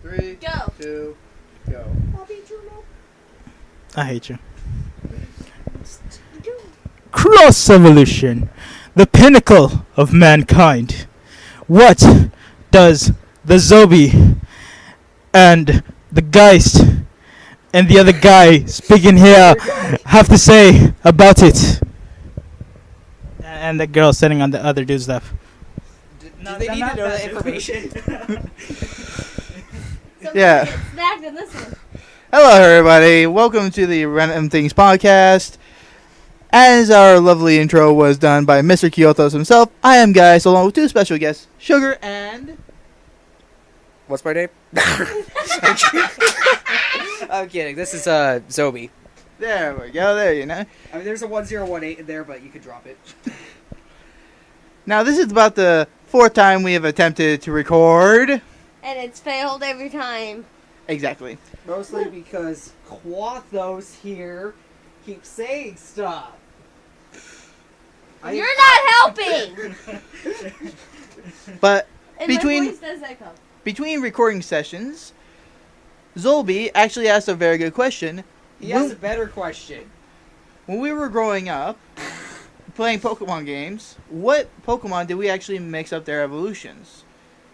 3, Go. 2, go. I hate you. Cross evolution, the pinnacle of mankind. What does the Zombie and the Geist and the other guy speaking here have to say about it? And the girl sitting on the other dude's lap. Do they need to know that information? Yeah. Get snagged in this one. Hello, everybody. Welcome to the Random Things podcast. As our lovely intro was done by Mr. Kyotos himself, I am Guy, so along with two special guests, Sugar and... What's my name? I'm kidding. This is Zobi. There we go, there you know. I mean, there's a 1018 in there, but you could drop it. Now, this is about the fourth time we have attempted to record. And it's failed every time. Exactly. Mostly because Quathos here keeps saying stuff. You're not helping! But And Between- my voice does echo. between recording sessions, Zolby actually asked a very good question. He has a better question. When we were growing up, playing Pokemon games, what Pokemon did we actually mix up their evolutions?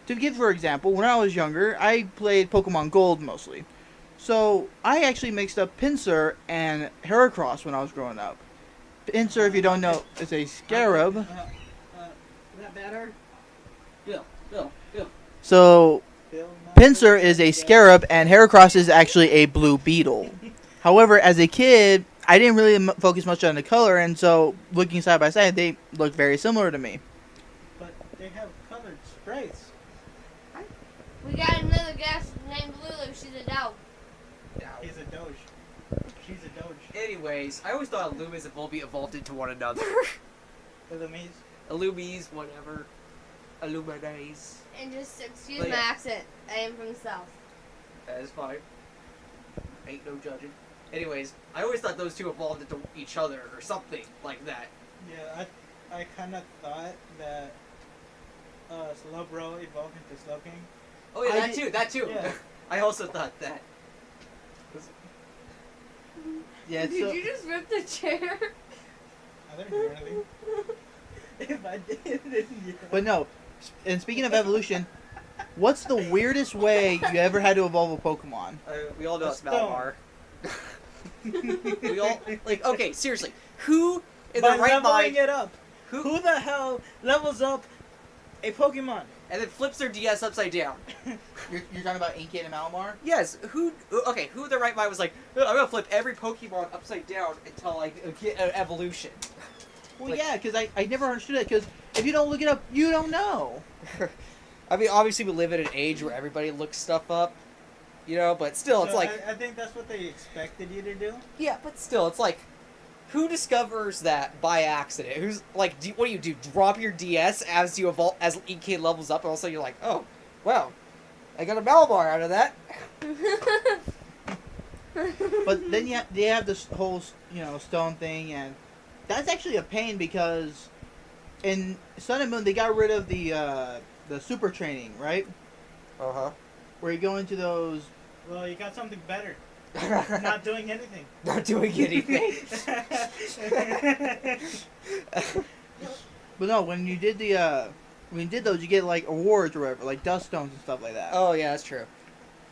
To give for example, when I was younger, I played Pokemon Gold mostly. So, I actually mixed up Pinsir and Heracross when I was growing up. Pinsir, if you don't know, is a scarab. Is that better? Bill. So, Pinsir is a scarab and Heracross is actually a blue beetle. However, as a kid, I didn't really focus much on the color, and so looking side by side, they look very similar to me. But they have colored sprites. We got another guest named Lulu. She's a dog. He's a Doge. She's a Doge. Anyways, I always thought Loomis and Volbeat evolved into one another. Illumise. Illumies, whatever. Illuminates. And just excuse But my yeah. accent. I am from the south. That is fine. Ain't no judging. Anyways, I always thought those two evolved into each other or something like that. Yeah, I kind of thought that Slowbro evolved into Slowking. Oh yeah, I that too. Yeah. I also thought that. Yeah, Did you just rip the chair? I didn't do anything. If I did, then yeah. But no, and speaking of evolution, what's the weirdest way you ever had to evolve a Pokemon? We all know A it's stone. Malamar. We all like okay. Seriously, who in By their right leveling mind it up. who Who the hell levels up a Pokemon? and then flips their DS upside down? You're talking about Inkay and Malamar? Yes. Who? Okay. Who in their right mind was like, "Oh, I'm gonna flip every Pokemon upside down until I get an evolution. Well, Like- yeah, because I never understood it, because if you don't look it up, you don't know. I mean, obviously we live in an age where everybody looks stuff up, you know. But still, it's So like, I think that's what they expected you to do. yeah. But still, it's like, who discovers that by accident? Who's like, what do you do? Drop your DS as you evolve, as EK levels up, and all of a sudden you're like, oh, wow, I got a Malamar out of that. But then they have this whole, stone thing, and that's actually a pain, because in Sun and Moon, they got rid of the super training, right? Uh Where you go into those... Well, you got something better. huh. Not doing anything. Not doing anything. But no, when you did those, you get, like, awards or whatever, like dust stones and stuff like that. Oh yeah, that's true.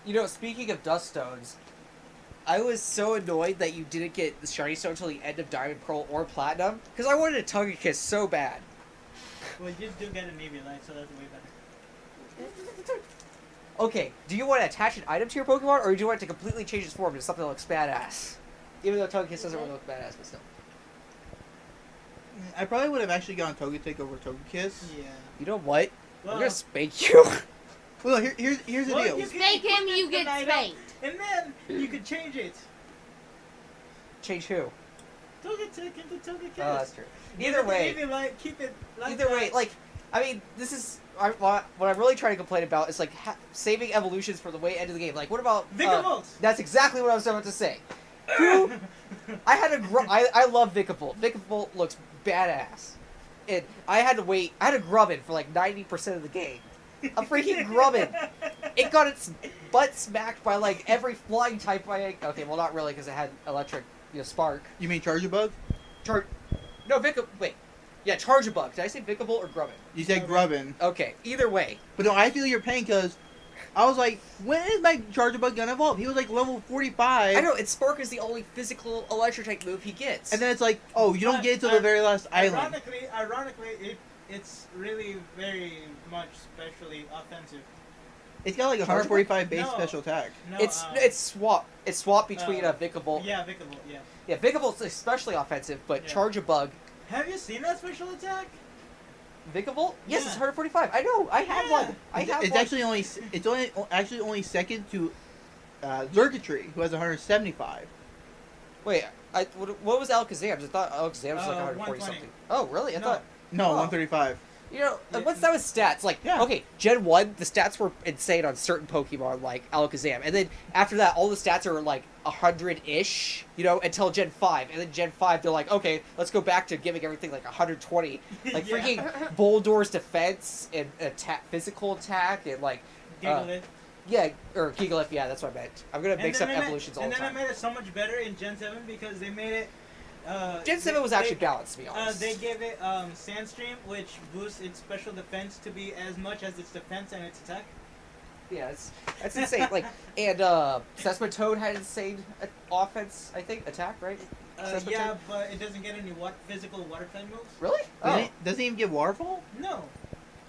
You know, speaking of dust stones, I was so annoyed that you didn't get the shiny stone until the end of Diamond, Pearl, or Platinum, because I wanted a Togekiss so bad. Well, you do get an Eviolite, so that's way better. Okay, do you want to attach an item to your Pokemon, or do you want it to completely change its form into something that looks badass? Even though Togekiss doesn't really look badass, but still. I probably would have actually gone Togetic over Togekiss. Yeah. You know what? Well, I'm gonna spank you. Well, no, here's the Well, deal. you can Spank him, put you the get night spanked. and then you could change it. Change who? Togetic into Togekiss. Oh, that's true. Give Either it the way, Eviolite, keep it like either way, that. like, I mean, this is what I'm really trying to complain about is like saving evolutions for the way end of the game. Like, what about Vikavolt. That's exactly what I was about to say. Who? I had a I love Vikavolt. Vikavolt looks badass. And I had to wait. I had a Grubbin for like 90% of the game. A freaking Grubbin. it got its butt smacked by like every flying type. Okay, well not really because it had electric, spark. You mean Charjabug? No, wait. Yeah, Charjabug. Did I say Vikable or Grubbin? You said Grubbin. Okay, either way. But no, I feel your pain because I was like, when is my Charjabug gonna evolve? He was like level 45. I know, its Spark is the only physical electric type move he gets. And then it's like, oh, you don't get it to the very last island. Ironically, it's really very much specially offensive. It's got like 145 base No. special attack. No, It's swap between Vikable. Yeah, Vikable, yeah. Yeah, Vikable's especially offensive, but Yeah. Charjabug. Have you seen that special attack? Vikable? Yes, Yeah. it's 145. I know. I have Yeah. one. I have It's one. actually only second to Zergatry, who has 175. Wait, what was Alakazam's? I thought Alakazam was like 140 120. something. Oh, really? I No. thought. No, Oh. 135. Yeah. What's Yeah. that with stats? Like, Yeah. okay, Gen 1, the stats were insane on certain Pokemon, like Alakazam. And then after that, all the stats are like 100-ish, until Gen 5. And then Gen 5, they're like, okay, let's go back to giving everything like 120. Like, Yeah. freaking Boldor's defense and physical attack and like... Gigalith. Yeah, or Gigalith, yeah, that's what I meant. I'm gonna mix up evolutions all the And then time. I made it so much better in Gen 7 because they made it... Gen 7 was actually balanced, to be honest. They gave it Sandstream, which boosts its special defense to be as much as its defense and its attack. Yeah, that's insane. Like, and Sesmatoad had insane offense, I think, attack, right? Sesmatoad? Yeah, but it doesn't get any physical water type moves. Really? Doesn't it even get Waterfall? No.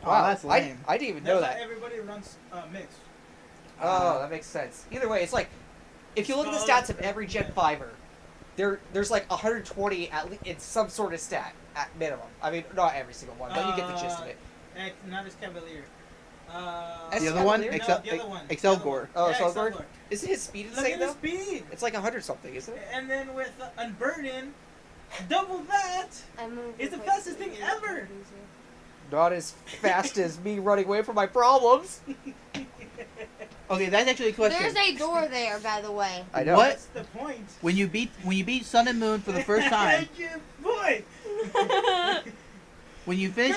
Oh, that's lame. I didn't even know That's that. why everybody runs mix. Oh, that makes sense. Either way, it's like, if you look at the stats of every Gen 5er, there's like 120 at least in some sort of stat at minimum. I mean, not every single one, but you get the gist of it. Not as Cavalier. As The other one? Cavalier? The other one. Excelgor. Oh, Yeah, Excelgor? Excelgor. Isn't his speed Look insane at his though? speed. It's like 100 something, isn't it? And then with Unburden, double that. It's the fastest thing ever. Not as fast as me running away from my problems. Okay, that's actually a question. There's a door there, by the way. I know. What? That's the point. When you beat Sun and Moon for the first time, Boy. when you finish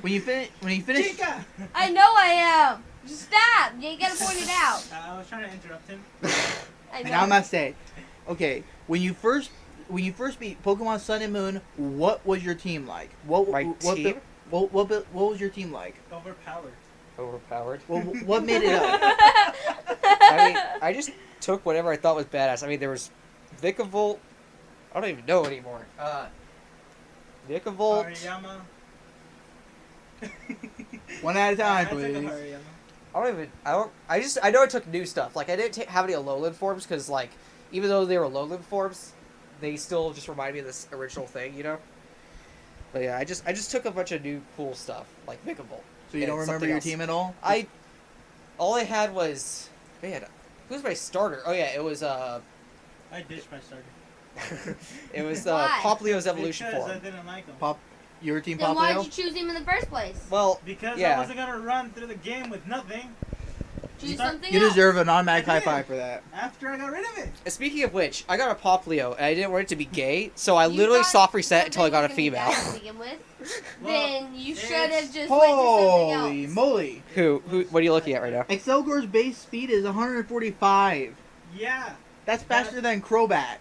Chica. I know I am. Just stop. You gotta point it out. I was trying to interrupt him. I and know. I'm not saying, okay, when you first beat Pokemon Sun and Moon, what was your team like? What team? What was your team like? Overpowered. Overpowered. What made it up? I mean, I just took whatever I thought was badass. I mean, there was Vikavolt. I don't even know anymore. Vikavolt. Hariyama. One at a time, I took a please. Hariyama. I know I took new stuff. Like, I didn't have any Alolan forms because, like, even though they were Alolan forms, they still just remind me of this original thing, But yeah, I just took a bunch of new cool stuff, like Vikavolt. So you don't and remember something your else. team at all? All I had was, man, who's my starter? Oh yeah, it was I ditched my starter. it was Why? Poplio's evolution Because I form. didn't like him. Your team Then why Poplio? did you choose him in the first place? Well, Because yeah. I wasn't gonna run through the game with nothing Choose Start- something You else. deserve an automatic I high did. five for that. after I got rid of it. Speaking of which, I got a Poplio and I didn't want it to be gay, so I You literally thought soft reset until I got a something was gonna be female. bad to begin with. Well, Then you should have it's- just went to something Holy else. moly! Who? What are you looking at right now? Excelgor's base speed is 145. Yeah, That's faster than Crobat.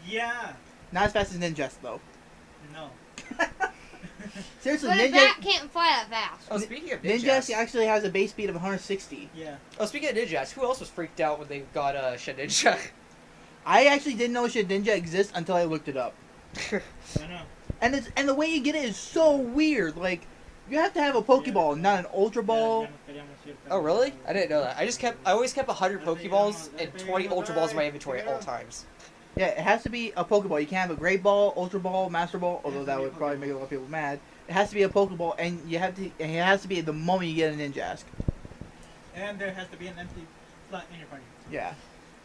yeah, Not as fast as Ninjas, though. no. Seriously, But a bat can't fly that fast. Oh, speaking of Ninjas Ninjas. actually has a base speed of 160. Yeah. Oh, speaking of Ninjas, who else was freaked out when they got Shedinja? I actually didn't know Shedinja exists until I looked it up. I know. And the way you get it is so weird. Like, you have to have a Pokeball, not an Ultra Ball. Oh, really? I didn't know that. I always kept 100 Pokeballs and 20 Ultra Balls in my inventory at all times. Yeah, it has to be a Pokeball. You can't have a Great Ball, Ultra Ball, Master Ball, although that would probably make a lot of people mad. It has to be a Pokeball, and it has to be the moment you get a Ninjask. And there has to be an empty slot in your party. Yeah.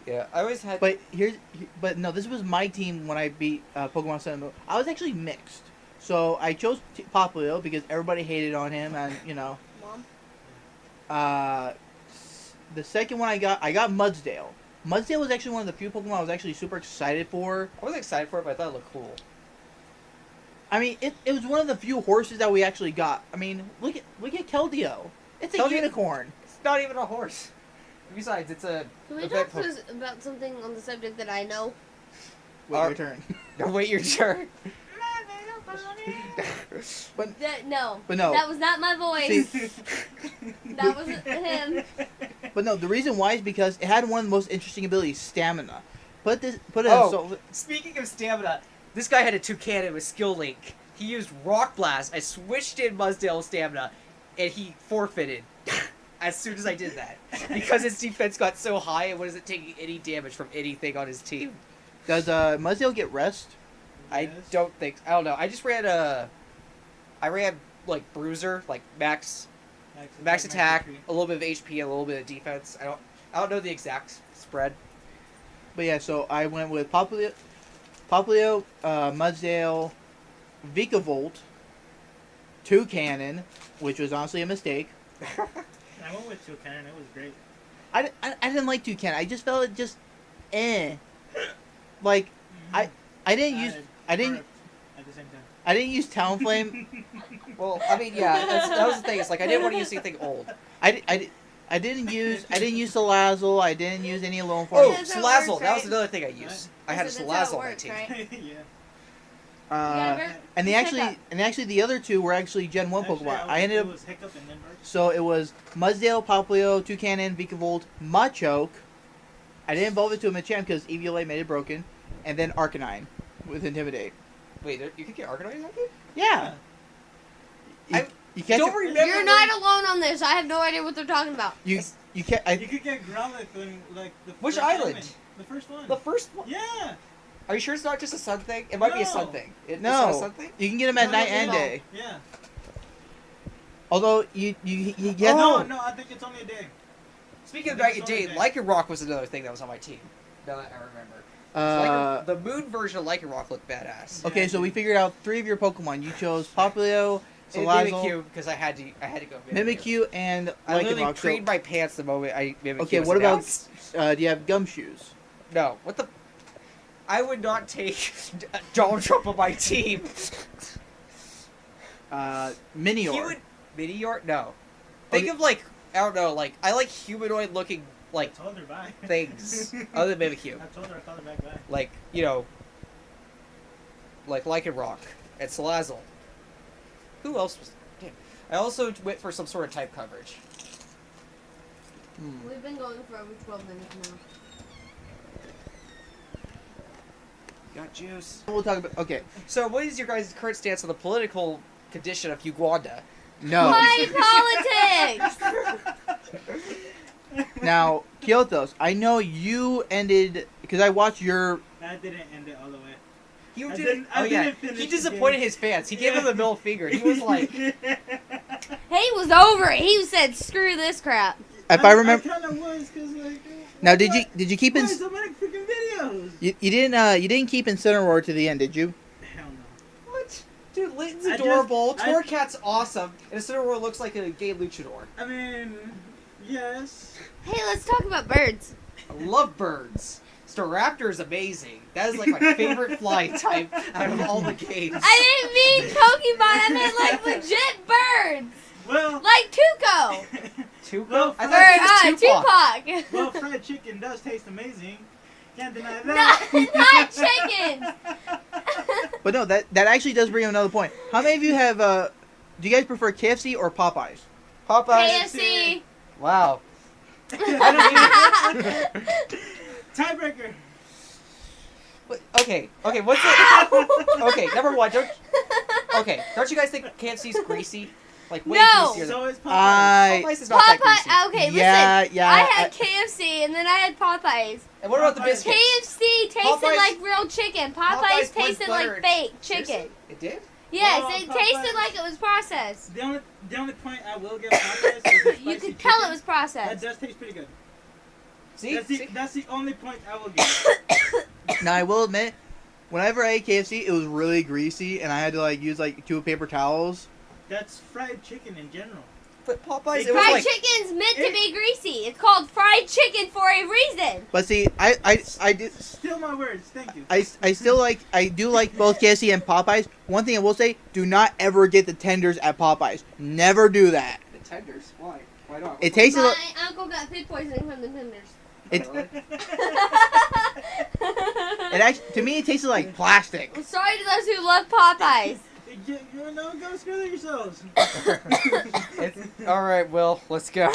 Yeah, I always had. But no, this was my team when I beat Pokemon Sun and Moon. I was actually mixed. So I chose Poplio because everybody hated on him, and Mom? The second one I got Mudsdale. Mudsdale was actually one of the few Pokemon I was actually super excited for. I was excited for it, but I thought it looked cool. I mean, it was one of the few horses that we actually got. I mean, look at Keldeo. It's a Keldeo- unicorn. not even a horse. Besides, it's a. Can we event talk about something on the subject that I know? Wait your turn. Wait your turn. No. But no. That was not my voice. That wasn't him. But no, the reason why is because it had one of the most interesting abilities, stamina. Put it Oh. Speaking of stamina, this guy had a 2 cannon with skill link. He used Rock Blast. I switched in Mudsdale's stamina, and he forfeited as soon as I did that. Because his defense got so high, it wasn't taking any damage from anything on his team. Does Muzdale get rest? I don't think. I don't know. I just ran like Bruiser, like max attack, a little bit of HP, a little bit of defense. I don't know the exact spread. But yeah, so I went with Poplio, Muzdale, Vikavolt, 2 cannon, which was honestly a mistake. I went with 2 cannon. It was great. I didn't like 2 cannon. I just felt it just like I didn't use At the same time. I didn't use Talonflame. Well, I mean, yeah, that was the thing. It's like I didn't want to use anything old. I didn't use Salazzle. I didn't use any Alone Oh, Form. That's how it Salazzle. works, That was right? another thing I used. I had a That's how it Salazzle on my works, team. right? Yeah. And actually the other 2 were actually Gen 1 Pokemon. I ended It up was Hiccup and then Burst. so it was Muzdale, Poplio, 2 cannon, Vikavolt, Machoke. I didn't evolve it to a Machamp because EVLA made it broken, and then Arcanine with Intimidate. Wait, you could get Arcanine out there? Yeah. You catch don't it- remember. You're not alone on this. I have no idea what they're talking about. You You could get Growlithe in like the Which first island? element. The first one. The first one. Yeah. Are you sure it's not just a sun thing? It might be a sun No. thing. It's not a no. sun thing? You can get them at No, night no, and no. day. Yeah. Although you get No, I think it's only a day. Speaking of I think night and it's day, only a Lycanroc was another thing that was on my team. Now that I remember. The moon version of Lycanroc looked badass. Okay, so we figured out 3 of your Pokemon. You chose Poplio, And Salazzle, Mimikyu, because I had to go Mimikyu, and I literally Lycanroc. So, creamed my pants the moment Mimikyu okay, was what about announced. do you have Gumshoes? No, what the... I would not take Donald Trump on my team. Minior. He would... Meteor? No. Think of, like, I don't know, like, I like humanoid-looking, like, I told her bye. things other than Mimikyu. I told her I called her back bye. Like, you know, like Lycanroc and Salazzle. Who else was... Damn. I also went for some sort of type coverage. We've been going for over 12 minutes now. Got juice. We'll talk about. Okay, So, what is your guys' current stance on the political condition of Uganda? no. Why politics? Now, Kyotos, I know you ended because I watched your. I didn't end it all the way. He I did. didn't- Oh I yeah, didn't finish he the disappointed game. his fans. He gave them the middle finger. He was like, He was over it. He said, "Screw this crap." If I remember. I kind of was because like. Now, did you keep in? Why so many freaking videos? You didn't keep Incineroar to the end, did you? Hell no. "What, dude? Linton's I just- adorable. I- Torcat's awesome, and Incineroar looks like a gay luchador. I mean, yes. Hey, let's talk about birds. I love birds. Staraptor is amazing. That is like my favorite flying type out of all the games. I didn't mean Pokemon. I meant like legit birds, Well. like Tuco Tuco? Well, I or thought it was Tupac. Tupac. Well, fried chicken does taste amazing. Can't deny not, that. not chicken. But no, that actually does bring up another point. How many of you have? Do you guys prefer KFC or Popeyes? Popeyes. KFC. Wow. I don't even. Tiebreaker. Okay, what's it? Okay, number one, don't you guys think KFC's greasy? Like, way No. greasier than... So it's Popeyes. Popeyes is not that greasy. Popeye. Okay, Yeah, listen. yeah, I had KFC and then I had Popeyes. And what about the Popeyes. biscuits? KFC tasted Popeyes- like real chicken. Popeyes Popeyes puts tasted butter like in- fake Seriously? chicken. It did? Yes, Well, it Popeyes- tasted like it was processed. The only point I will give Popeyes is the You spicy could tell chicken. it was That processed. does taste pretty good. See? That's the only point I will give. Now I will admit, whenever I ate KFC, it was really greasy, and I had to like use like 2 paper towels. That's fried chicken in general. But Popeyes, It it was Fried like... chicken's meant to be greasy. It's called fried chicken for a reason. But see, I did. Still my words. Thank you. I still I do like both KFC and Popeyes. One thing I will say, do not ever get the tenders at Popeyes. Never do that. The tenders? Why? Why not? It tasted. My uncle got food poisoning from the tenders. It, Really? it actually, to me, it tasted like plastic. I'm sorry to those who love Popeyes. No, go screw yourselves. All right, Will, let's go.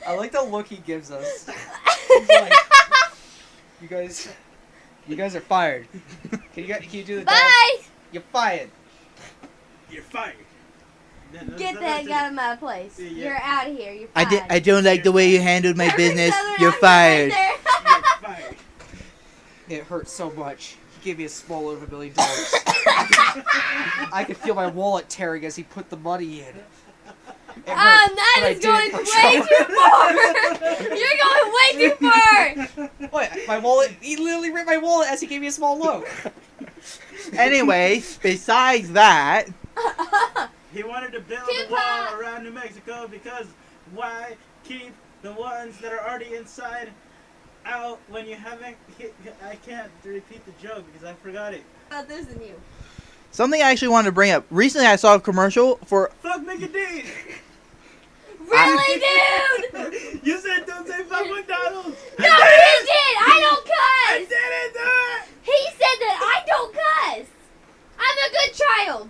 I like the look he gives us. He's like, you guys are fired. Can you do the dog? Bye! You're fired. You're fired. Get the heck out of my place. Yeah. You're out of here. You're I fired. don't like the way you handled my There's business. another You're outfit fired. right You're fired. It hurt so much. He gave me a small over $1 million. I could feel my wallet tearing as he put the money in. It hurt, that but I is did going it for way too far. You're going way too far. What? My wallet? He literally ripped my wallet as he gave me a small loan. Anyway, besides that, He wanted to build a Tupac. wall around New Mexico because why keep the ones that are already inside out when you haven't? I can't repeat the joke because I forgot it. About this than you. something I actually wanted to bring up. Recently, I saw a commercial for. Fuck Mickey D. Really, dude? You said don't say fuck McDonald's. No, he did. I don't I cuss. didn't do it. He said that I don't cuss. I'm a good child.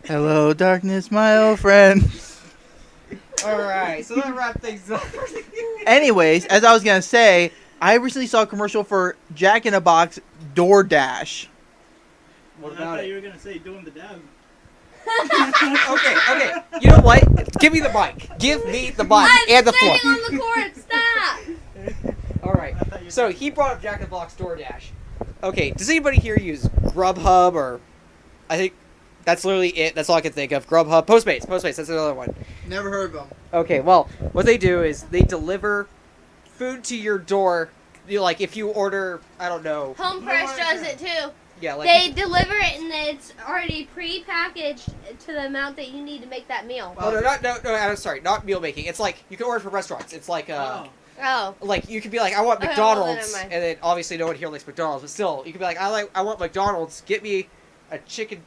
Hello, darkness, my old friend. Alright, so that wraps things up. Anyways, as I was gonna say, I recently saw a commercial for Jack in the Box DoorDash. What I about thought you it? were gonna say doing the dab. Okay. You know what? Give me the mic. Give me the mic I'm and the floor. sitting on the court. Stop. Alright, so he brought up Jack in the Box DoorDash. Okay, does anybody here use Grubhub or... I think that's literally it. That's all I can think of. Grubhub. Postmates, that's another one. Never heard of them. Okay, well, what they do is they deliver food to your door. Like, if you order, I don't know. Home Fresh does it too. Yeah, like... They deliver it and it's already pre-packaged to the amount that you need to make that meal. Oh, no, I'm sorry. Not meal making. It's like, you can order from restaurants. It's like, Oh. like, you could be like, I want Okay, well, then McDonald's, never mind. and then obviously no one here likes McDonald's, but still, you could be like, I want McDonald's, get me a McChicken.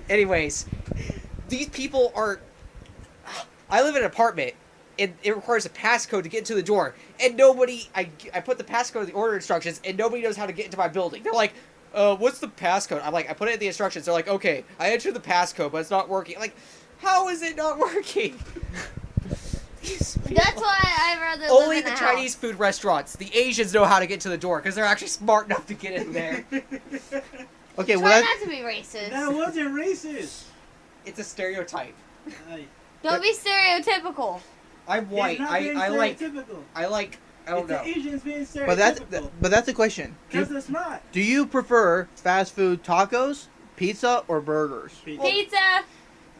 Anyways, these people are, I live in an apartment, and it requires a passcode to get into the door, and nobody, I put the passcode in the order instructions, and nobody knows how to get into my building. They're like, what's the passcode? I'm like, I put it in the instructions. They're like, okay, I entered the passcode, but it's not working. I'm like, how is it not working? That's why I rather Only live the in a Chinese food restaurants, the Asians know how to get to the door because they're actually smart enough to get in there. Okay, House. well, Try that's, not to be racist. That wasn't racist. It's a stereotype. Don't be stereotypical. I'm white. It's not being I like. stereotypical. I don't It's know. the Asians being stereotypical. but that's the question. Because it's not. Do you prefer fast food tacos, pizza, or burgers? Pizza.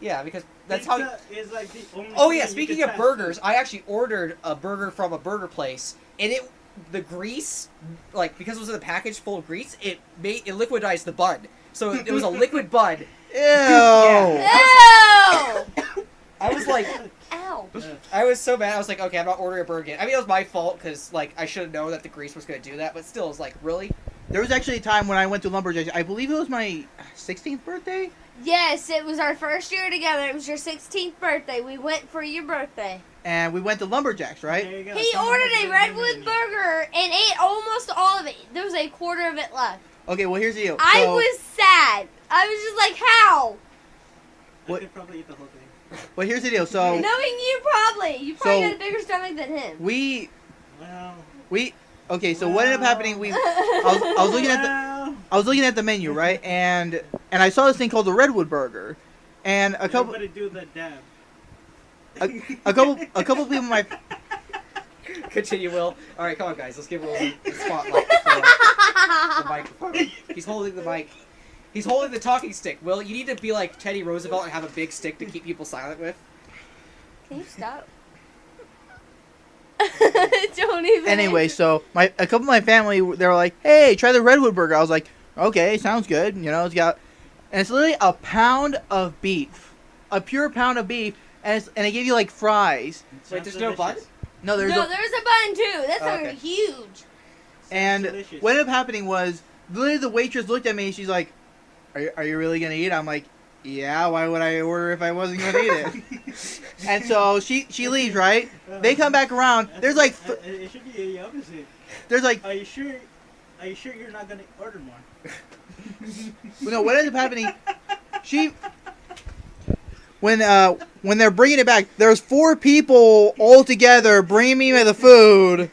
Yeah, because that's how. Pizza is like the only Oh thing yeah, you speaking can of fast burgers, food. I actually ordered a burger from a burger place, and the grease, like because it was in a package full of grease, it liquidized the bun, so it was a liquid bun. Ew. Yeah. Ew. I was like, Ow. I was so mad. I was like, okay, I'm not ordering a burger again. I mean, it was my fault because like I should have known that the grease was gonna do that, but still, it's like really. There was actually a time when I went to Lumberjacks. I believe it was my 16th birthday. Yes, it was our first year together. It was your 16th birthday. We went for your birthday. And we went to Lumberjacks, right? There you go. He Someone ordered has a to redwood remember burger and ate almost all of it. There was a quarter of it left. Okay, well, here's the deal. I So- was sad. I was just like, how? I What- could probably eat the whole thing. Well, here's the deal. So Knowing you probably. You probably So- got a bigger stomach than him. we Well. okay. So what ended up happening? I was looking at the well, I was looking at the menu, right? And I saw this thing called the Redwood Burger, and a couple Everybody do the dab. a couple people in my Continue, Will. All right, come on, guys. Let's give Will the spotlight for the microphone. He's holding the mic. He's holding the talking stick. Will, you need to be like Teddy Roosevelt and have a big stick to keep people silent with. Can you stop? Don't even. Anyway, so a couple of my family, they were like, "Hey, try the Redwood Burger." I was like, "Okay, sounds good." You know, and it's literally a pound of beef, a pure pound of beef, and they give you like fries. Wait, there's no bun? No, No, there's there's a bun too. That's Oh, okay. huge. and delicious. what ended up happening was literally the waitress looked at me and she's like, are you really gonna eat? I'm like, yeah, why would I order if I wasn't gonna eat it? And so she leaves, right? They come back around. There's like It should be the opposite. there's like Are you sure you're not gonna order more? no, what ends up happening? When they're bringing it back, there's 4 people all together bringing me the food,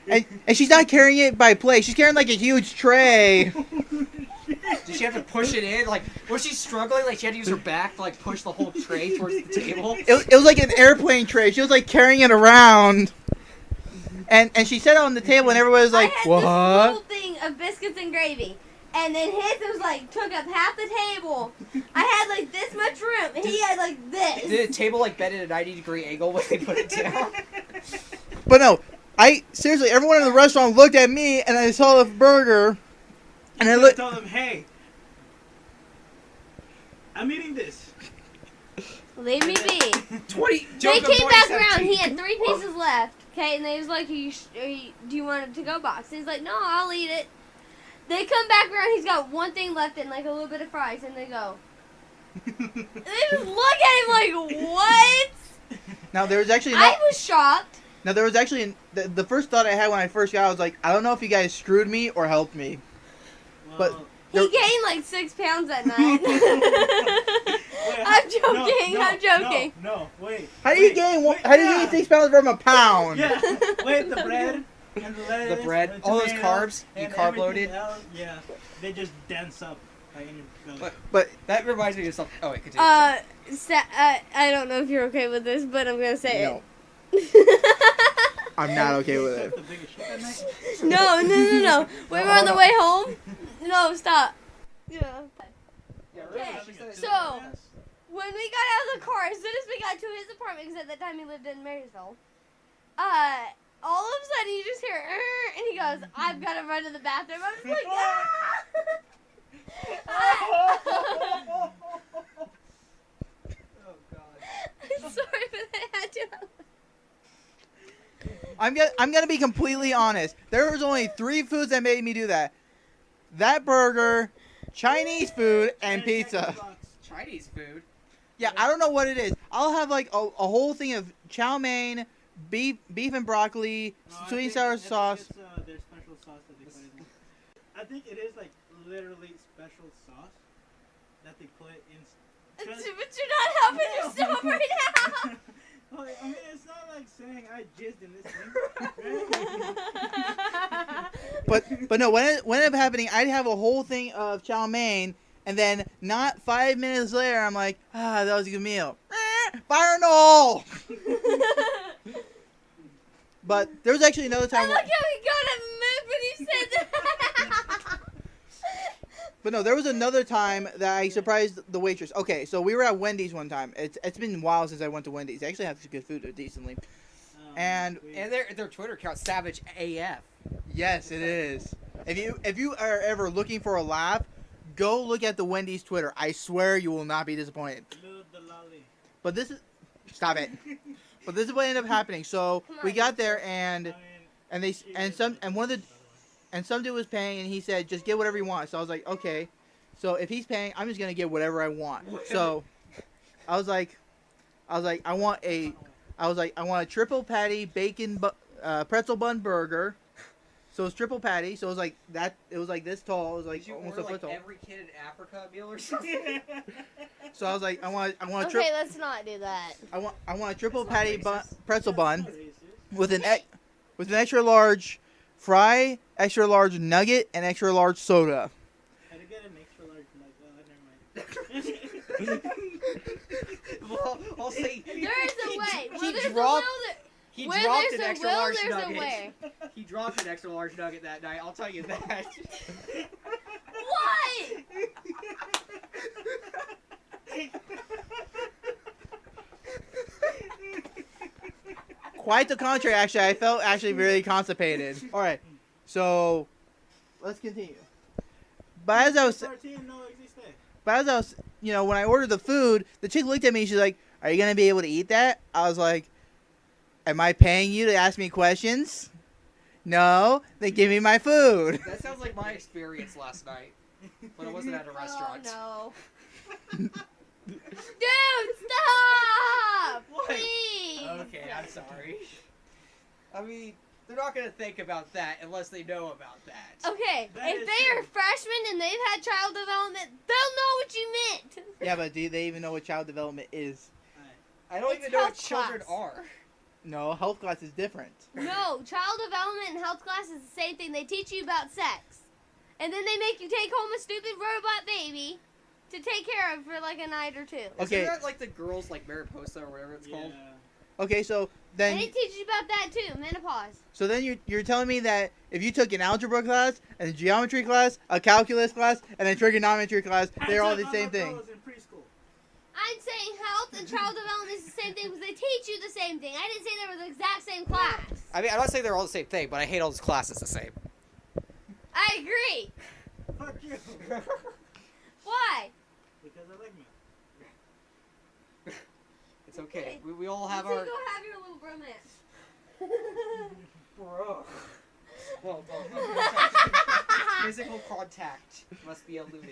and she's not carrying it by plate. She's carrying like a huge tray. Did she have to push it in? Like, was she struggling? Like, she had to use her back to, like, push the whole tray towards the table? It was like an airplane tray. She was like carrying it around, and she set it on the table, and everybody was like, I had "What?" this whole thing of biscuits and gravy. And then his was like took up half the table. I had like this much room, and he had like this. Did the table, like, bend at a 90-degree angle when they put it down? But no, seriously, everyone in the restaurant looked at me, and I saw the burger, and I looked. Told him, hey, I'm eating this. Leave me be. 20. They Joke of came back 2017. around. He had 3 pieces left. Okay, and they was like, do you want a to-go box? He's like, no, I'll eat it. They come back around. He's got one thing left and like a little bit of fries, and they go. And they just look at him like, what? Now there was actually I was shocked. Now there was actually the first thought I had when I first got, I was like, I don't know if you guys screwed me or helped me. But Well, He gained like 6 pounds that night. I'm joking. I'm joking. No, wait. how do you Wait, gain? wait, How do you yeah. gain 6 pounds from a pound? Yeah. Wait, the bread and the lettuce. The bread, and all those tomato, carbs, you and carb everything loaded. else, yeah, they just dance up like in your belly. What? But That reminds me of something. Oh, wait, continue. I don't know if you're okay with this, but I'm gonna say no, it. I'm not okay with it. The biggest shit that night? No. We were on the way home. No, stop. Yeah. Okay, so when we got out of the car, as soon as we got to his apartment, because at that time he lived in Marysville, all of a sudden you just hear, and he goes, "I've got to run to the bathroom." I'm just like, ah! Oh god. I'm sorry, but I had to. I'm gonna be completely honest. There was only 3 foods that made me do that. That burger, Chinese food, and pizza. Chinese food. Yeah, I don't know what it is. I'll have like a whole thing of chow mein, beef and broccoli, No, I sweet and think- sour I think sauce. It's, their special sauce that they put in. I think it is like literally special sauce that they put in. But you're not helping yourself right now. Well, I mean, it's not like saying I jizzed in this thing. But no, what ended up happening, I'd have a whole thing of chow mein, and then not 5 minutes later, I'm like, that was a good meal. Fire in the hole! But there was actually another I time. like how he got a move when you said that. But no, there was another time that I surprised the waitress. Okay, so we were at Wendy's one time. It's been a while since I went to Wendy's. They actually have some good food decently. And And their Twitter account, Savage AF. yes, it is. If you are ever looking for a laugh, go look at the Wendy's Twitter. I swear you will not be disappointed. Lube the lolly. But this is stop it. But this is what ended up happening. So we got there and I mean, some dude was paying and he said just get whatever you want. So I was like, okay. So if he's paying, I'm just gonna get whatever I want. So I was like I want a triple patty bacon pretzel bun burger. So it's triple patty. So it was like that. It was like this tall. It was like Did you almost order a foot like tall. every kid in Africa meal or something? So I was like I want a Okay, let's not do that. I want a triple That's not patty racist. pretzel bun racist. with an extra large fry, extra large nugget, and extra large soda. Had to get an extra large never mind. Well, I'll say There is a way. He Well, there's a dropped. will He Where dropped there's an a extra will, large there's a nugget. way. He dropped an extra large nugget that night. I'll tell you that. What? Quite the contrary, actually. I felt actually very constipated. All right, so let's continue. But as I was, when I ordered the food, the chick looked at me. She's like, "Are you gonna be able to eat that?" I was like, "Am I paying you to ask me questions?" No, they give me my food. That sounds like my experience last night, but I wasn't at a restaurant. Oh no. Dude, stop! What? Please. Okay, I'm sorry. I mean, they're not gonna think about that unless they know about that. Okay, That if is they are true. freshmen and they've had child development, they'll know what you meant. Yeah, but do they even know what child development is? I don't It's even know what health children class. are. No, health class is different. No, child development and health class is the same thing. They teach you about sex. And then they make you take home a stupid robot baby to take care of for like a night or two. Okay. Isn't that like the girls like Mariposa or whatever it's called? Okay, so And then they teach you about that too, menopause. you're telling me that if you took an algebra class, and a geometry class, a calculus class, and a trigonometry class, they're all the same thing. I'm saying health and child development is the same thing because they teach you the same thing. I didn't say they were the exact same class. I mean, I'm not saying they're all the same thing, but I hate all those classes the same. I agree. Fuck you. Why? Because I like me. It's okay. We all You have two our. go have your little bromance. Bro. Well, physical contact must be eluded.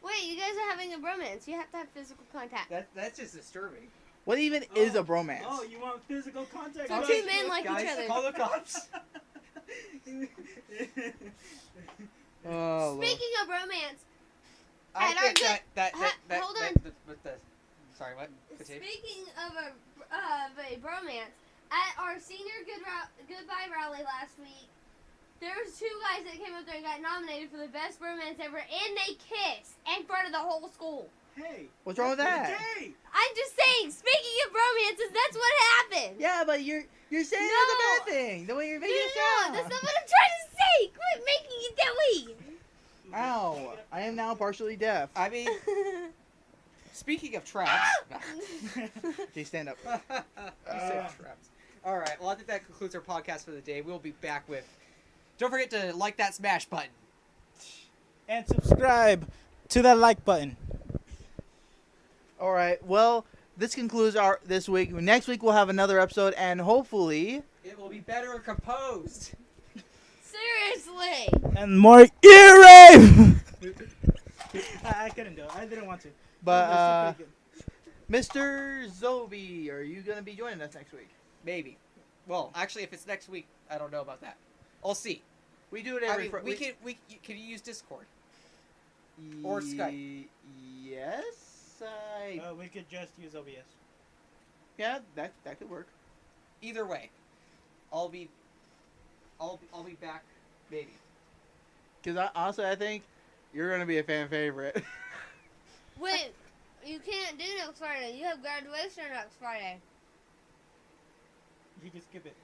Wait, you guys are having a bromance. You have to have physical contact. That's just disturbing. What even is a bromance? Oh, you want physical contact? So Guys, two men like Guys, each other. call the cops. Oh, Lord. Speaking of romance, I At our think good- that hold on. Sorry, what? Continue. speaking of a bromance, at our senior goodbye rally last week, there was two guys that came up there and got nominated for the best bromance ever, and they kissed in front of the whole school. Hey. What's wrong with that? Hey. I'm just saying, speaking of bromances, that's what happened. Yeah, but you're saying it's a No. bad thing. The way you're No, making it sound. that's not what I'm trying to say. Quit making it that way. Ow! I am now partially deaf. I mean, speaking of traps. Okay, stand up. You said traps. All right. Well, I think that concludes our podcast for the day. We'll be back with. Don't forget to like that smash button. And subscribe to that like button. All right. Well, this concludes our this week. Next week we'll have another episode, and hopefully, It will be better composed. Seriously. And more ear rape! I couldn't do it. I didn't want to. but It was pretty Mr. Zobi, are you gonna be joining us next week? Maybe. Well, actually, if it's next week, I don't know about that. I'll see. We do it I every. mean, can you use Discord? or Skype. Yes, We could just use OBS. yeah, that could work. Either way, I'll be back. Maybe. Because honestly, I think you're gonna be a fan favorite. Wait, you can't do next Friday. You have graduation next Friday. You can skip it.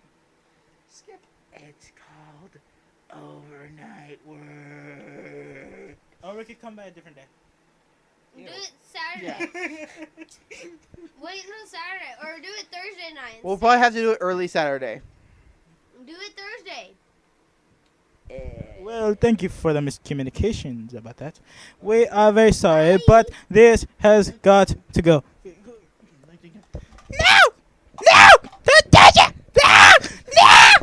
Skip. It's called overnight work. Or we could come by a different day. Ew. Do it Saturday. Wait until Saturday, or do it Thursday night. We'll probably have to do it early Saturday. Do it Thursday. Well, thank you for the miscommunications about that. We are very sorry, but this has got to go. No! No! Don't touch it! No! No!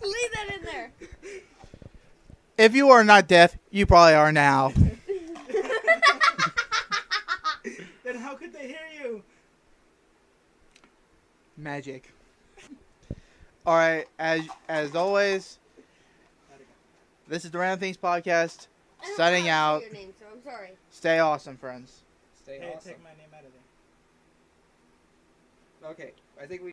Leave that in there. If you are not deaf, you probably are now. Then how could they hear you? Magic. All right, as always, this is the Random Things Podcast. I don't Signing know how to out. say your name, so I'm sorry. Stay awesome, friends. Stay Hey, awesome. take my name out of there. Okay, I think we.